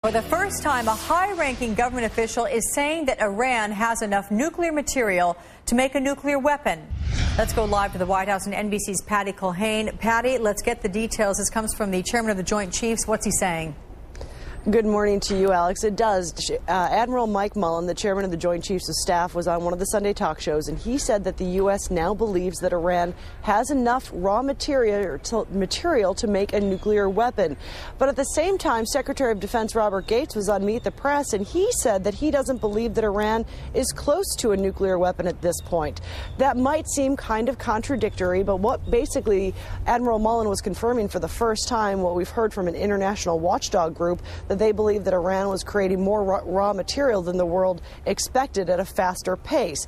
For the first time, a high-ranking government official is saying that Iran has enough nuclear material to make a nuclear weapon. Let's go live to the White House and NBC's Patty Culhane. Patty, let's get the details. This comes from the chairman of the Joint Chiefs. What's he saying? Good morning to you, Alex. It does. Admiral Mike Mullen, the chairman of the Joint Chiefs of Staff, was on one of the Sunday talk shows, and he said that the U.S. now believes that Iran has enough raw material to make a nuclear weapon. But at the same time, Secretary of Defense Robert Gates was on Meet the Press, and he said that he doesn't believe that Iran is close to a nuclear weapon at this point. That might seem kind of contradictory, but what basically Admiral Mullen was confirming for the first time, what we've heard from an international watchdog group, that they believe that Iran was creating more raw material than the world expected at a faster pace.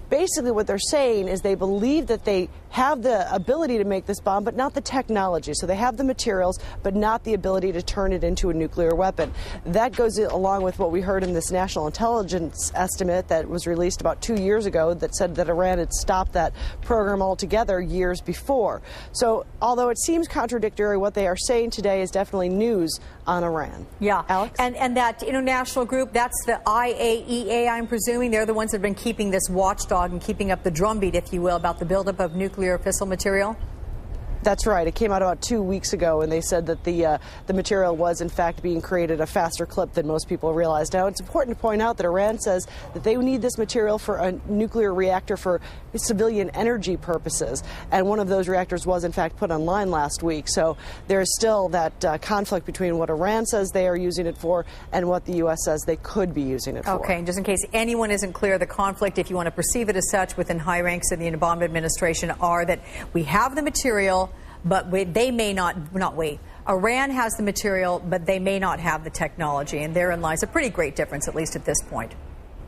Basically, what they're saying is they believe that they have the ability to make this bomb, but not the technology. So they have the materials, but not the ability to turn it into a nuclear weapon. That goes along with what we heard in this national intelligence estimate that was released about 2 years ago that said that Iran had stopped that program altogether years before. So although it seems contradictory, what they are saying today is definitely news on Iran. Yeah. Alex? And that international group, that's the IAEA, I'm presuming. They're the ones that have been keeping this watchdog and keeping up the drumbeat, if you will, about the buildup of nuclear fissile material? That's right. It came out about 2 weeks ago, and they said that the material was, in fact, being created at a faster clip than most people realized. Now, it's important to point out that Iran says that they need this material for a nuclear reactor for civilian energy purposes, and one of those reactors was, in fact, put online last week. So there is still that conflict between what Iran says they are using it for and what the U.S. says they could be using it for. Okay, and just in case anyone isn't clear, the conflict, if you want to perceive it as such, within high ranks of the Obama administration are that we have the material, but they may not wait. Iran has the material, but they may not have the technology, and therein lies a pretty great difference, at least at this point.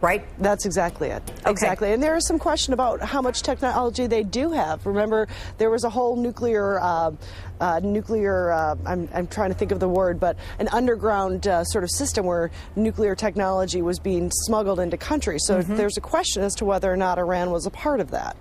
Right? That's exactly it. Okay. Exactly. And there is some question about how much technology they do have. Remember, there was a whole nuclear, I'm trying to think of the word, but an underground sort of system where nuclear technology was being smuggled into countries. So there's a question as to whether or not Iran was a part of that.